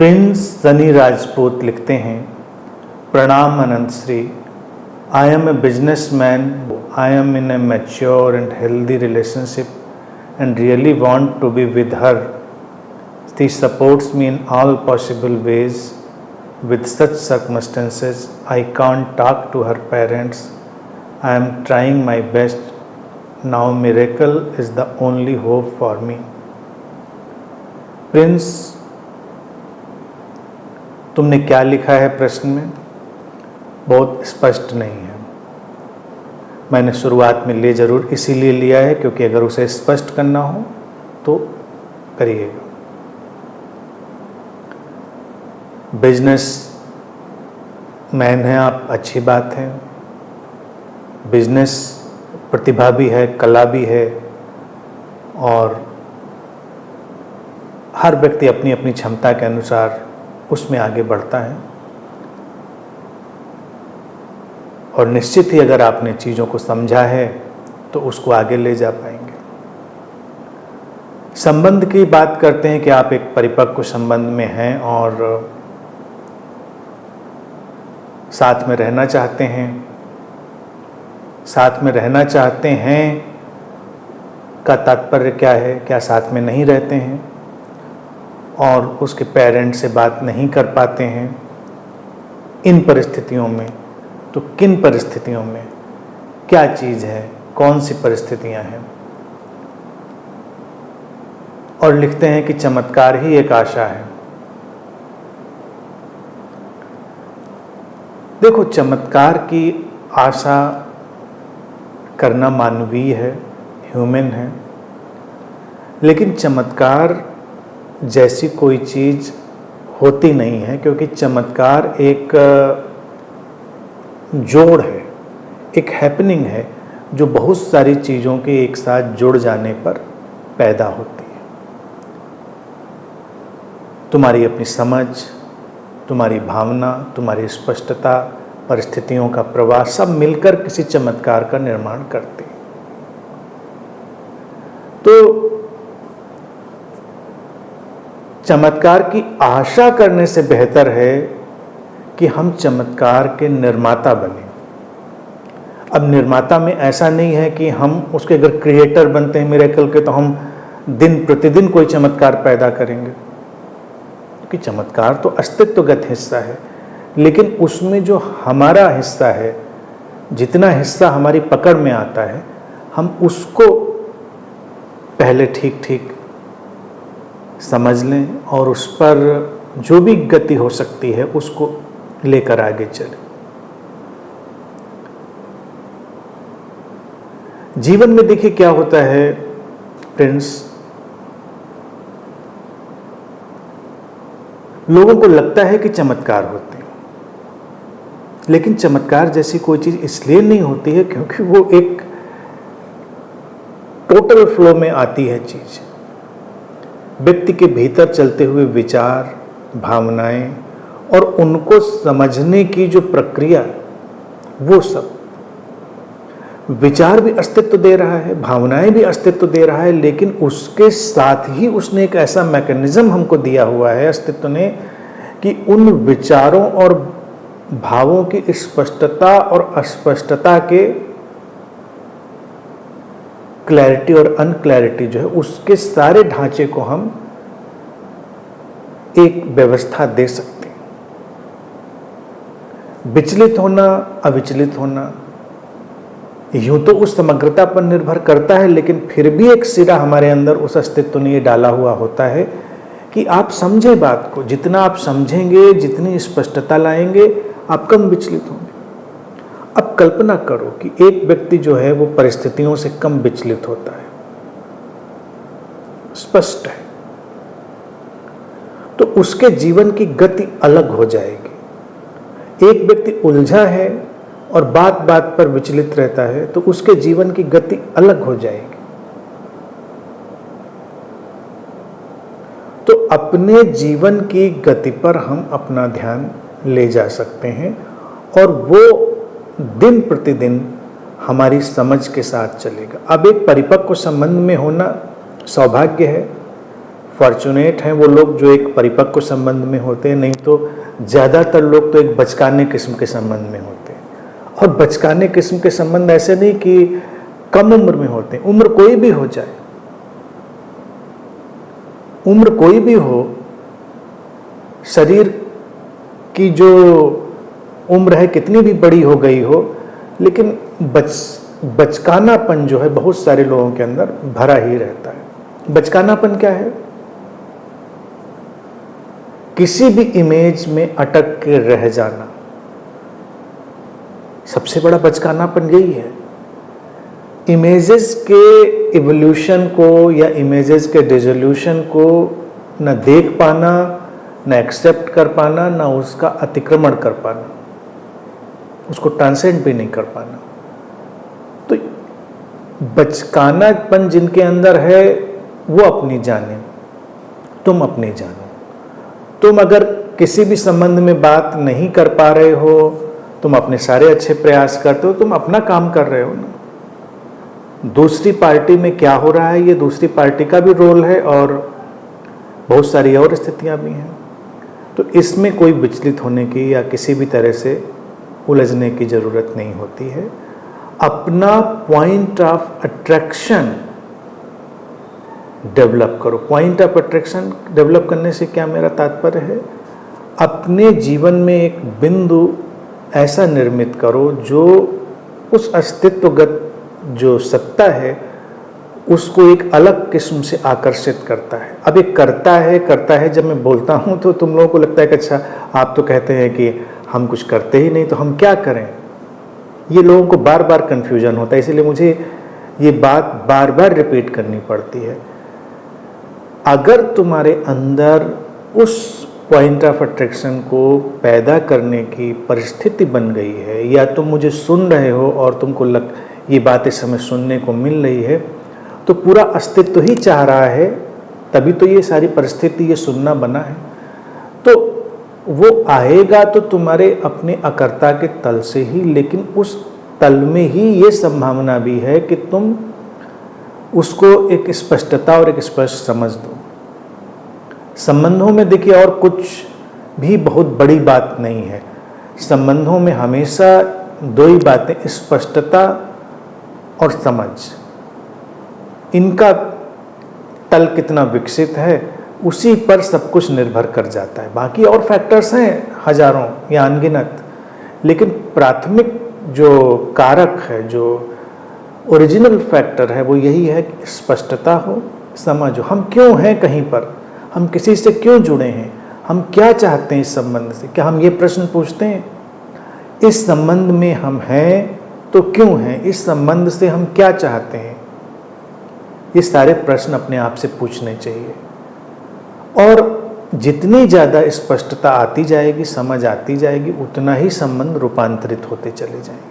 Prince Sunny Rajput लिखते हैं, प्रणाम Anant Shri. I am a businessman, I am in a mature and healthy relationship and really want to be with her. She supports me in all possible ways. With such circumstances, I can't talk to her parents. I am trying my best. Now miracle is the only hope for me. Prince, तुमने क्या लिखा है प्रश्न में बहुत स्पष्ट नहीं है। मैंने शुरुआत में ले जरूर इसीलिए लिया है क्योंकि अगर उसे स्पष्ट करना हो तो करिएगा। बिजनेस मैन हैं आप, अच्छी बात है। बिजनेस प्रतिभा भी है, कला भी है, और हर व्यक्ति अपनी अपनी क्षमता के अनुसार उसमें आगे बढ़ता है। और निश्चित ही अगर आपने चीज़ों को समझा है तो उसको आगे ले जा पाएंगे। संबंध की बात करते हैं कि आप एक परिपक्व संबंध में हैं और साथ में रहना चाहते हैं। साथ में रहना चाहते हैं का तात्पर्य क्या है? क्या साथ में नहीं रहते हैं और उसके पेरेंट्स से बात नहीं कर पाते हैं? इन परिस्थितियों में तो किन परिस्थितियों में क्या चीज़ है, कौन सी परिस्थितियां हैं? और लिखते हैं कि चमत्कार ही एक आशा है। देखो, चमत्कार की आशा करना मानवीय है, ह्यूमन है, लेकिन चमत्कार जैसी कोई चीज़ होती नहीं है, क्योंकि चमत्कार एक जोड़ है, एक हैपनिंग है जो बहुत सारी चीज़ों के एक साथ जुड़ जाने पर पैदा होती है। तुम्हारी अपनी समझ, तुम्हारी भावना, तुम्हारी स्पष्टता, परिस्थितियों का प्रवाह सब मिलकर किसी चमत्कार का निर्माण करते हैं। तो चमत्कार की आशा करने से बेहतर है कि हम चमत्कार के निर्माता बने। अब निर्माता में ऐसा नहीं है कि हम उसके अगर क्रिएटर बनते हैं मिरेकल के तो हम दिन प्रतिदिन कोई चमत्कार पैदा करेंगे, क्योंकि चमत्कार तो अस्तित्वगत हिस्सा है, लेकिन उसमें जो हमारा हिस्सा है, जितना हिस्सा हमारी पकड़ में आता है, हम उसको पहले ठीक ठीक समझ लें और उस पर जो भी गति हो सकती है उसको लेकर आगे चलें। जीवन में देखिए क्या होता है फ्रेंड्स, लोगों को लगता है कि चमत्कार होते हैं, लेकिन चमत्कार जैसी कोई चीज़ इसलिए नहीं होती है क्योंकि वो एक टोटल फ्लो में आती है चीज़। व्यक्ति के भीतर चलते हुए विचार, भावनाएं और उनको समझने की जो प्रक्रिया, वो सब, विचार भी अस्तित्व दे रहा है, भावनाएं भी अस्तित्व दे रहा है, लेकिन उसके साथ ही उसने एक ऐसा मैकेनिज्म हमको दिया हुआ है अस्तित्व ने कि उन विचारों और भावों की स्पष्टता और अस्पष्टता के क्लैरिटी और अनक्लैरिटी जो है, उसके सारे ढांचे को हम एक व्यवस्था दे सकते हैं। विचलित होना, अविचलित होना, यूं तो उस समग्रता पर निर्भर करता है, लेकिन फिर भी एक सिरा हमारे अंदर उस अस्तित्व ने ये डाला हुआ होता है कि आप समझें बात को। जितना आप समझेंगे, जितनी स्पष्टता लाएंगे, आप कम विचलित होंगे। अब कल्पना करो कि एक व्यक्ति जो है वो परिस्थितियों से कम विचलित होता है, स्पष्ट है, तो उसके जीवन की गति अलग हो जाएगी। एक व्यक्ति उलझा है और बात बात पर विचलित रहता है तो उसके जीवन की गति अलग हो जाएगी। तो अपने जीवन की गति पर हम अपना ध्यान ले जा सकते हैं और वो दिन प्रतिदिन हमारी समझ के साथ चलेगा। अब एक परिपक्व संबंध में होना सौभाग्य है, फॉर्चुनेट हैं वो लोग जो एक परिपक्व संबंध में होते हैं, नहीं तो ज़्यादातर लोग तो एक बचकाने किस्म के संबंध में होते हैं। और बचकाने किस्म के संबंध ऐसे नहीं कि कम उम्र में होते हैं, उम्र कोई भी हो जाए, उम्र कोई भी हो, शरीर की जो उम्र है कितनी भी बड़ी हो गई हो, लेकिन बचकानापन जो है बहुत सारे लोगों के अंदर भरा ही रहता है। बचकानापन क्या है? किसी भी इमेज में अटक के रह जाना, सबसे बड़ा बचकानापन यही है। इमेजेस के इवोल्यूशन को या इमेजेस के डिसोल्यूशन को न देख पाना, न एक्सेप्ट कर पाना, न उसका अतिक्रमण कर पाना, उसको ट्रांसेंड भी नहीं कर पाना। तो बचकानापन जिनके अंदर है वो अपनी जाने, तुम अपनी जानो। तुम अगर किसी भी संबंध में बात नहीं कर पा रहे हो, तुम अपने सारे अच्छे प्रयास करते हो, तुम अपना काम कर रहे हो ना। दूसरी पार्टी में क्या हो रहा है ये दूसरी पार्टी का भी रोल है और बहुत सारी और स्थितियां भी हैं। तो इसमें कोई विचलित होने की या किसी भी तरह से उलझने की ज़रूरत नहीं होती है। अपना पॉइंट ऑफ अट्रैक्शन डेवलप करो। पॉइंट ऑफ अट्रैक्शन डेवलप करने से क्या मेरा तात्पर्य है? अपने जीवन में एक बिंदु ऐसा निर्मित करो जो उस अस्तित्वगत जो सत्ता है उसको एक अलग किस्म से आकर्षित करता है। अब एक करता है जब मैं बोलता हूँ तो तुम लोगों को लगता है कि अच्छा आप तो कहते हैं कि हम कुछ करते ही नहीं तो हम क्या करें। ये लोगों को बार बार कन्फ्यूजन होता है, इसलिए मुझे ये बात बार बार रिपीट करनी पड़ती है। अगर तुम्हारे अंदर उस पॉइंट ऑफ अट्रैक्शन को पैदा करने की परिस्थिति बन गई है या तुम मुझे सुन रहे हो और तुमको ये बात इस समय सुनने को मिल रही है, तो पूरा अस्तित्व ही चाह रहा है, तभी तो ये सारी परिस्थिति ये सुनना बना है। तो वो आएगा तो तुम्हारे अपने अकर्ता के तल से ही, लेकिन उस तल में ही ये संभावना भी है कि तुम उसको एक स्पष्टता और एक स्पष्ट समझ दो। संबंधों में देखिए और कुछ भी बहुत बड़ी बात नहीं है। संबंधों में हमेशा दो ही बातें, स्पष्टता और समझ। इनका तल कितना विकसित है उसी पर सब कुछ निर्भर कर जाता है। बाकी और फैक्टर्स हैं हजारों या अनगिनत, लेकिन प्राथमिक जो कारक है, जो ओरिजिनल फैक्टर है वो यही है कि स्पष्टता हो, समझ हो। हम क्यों हैं कहीं पर, हम किसी से क्यों जुड़े हैं, हम क्या चाहते हैं इस संबंध से। क्या हम ये प्रश्न पूछते हैं इस संबंध में हम हैं तो क्यों हैं, इस संबंध से हम क्या चाहते हैं? ये सारे प्रश्न अपने आप से पूछने चाहिए। और जितनी ज़्यादा स्पष्टता आती जाएगी, समझ आती जाएगी, उतना ही संबंध रूपांतरित होते चले जाएंगे।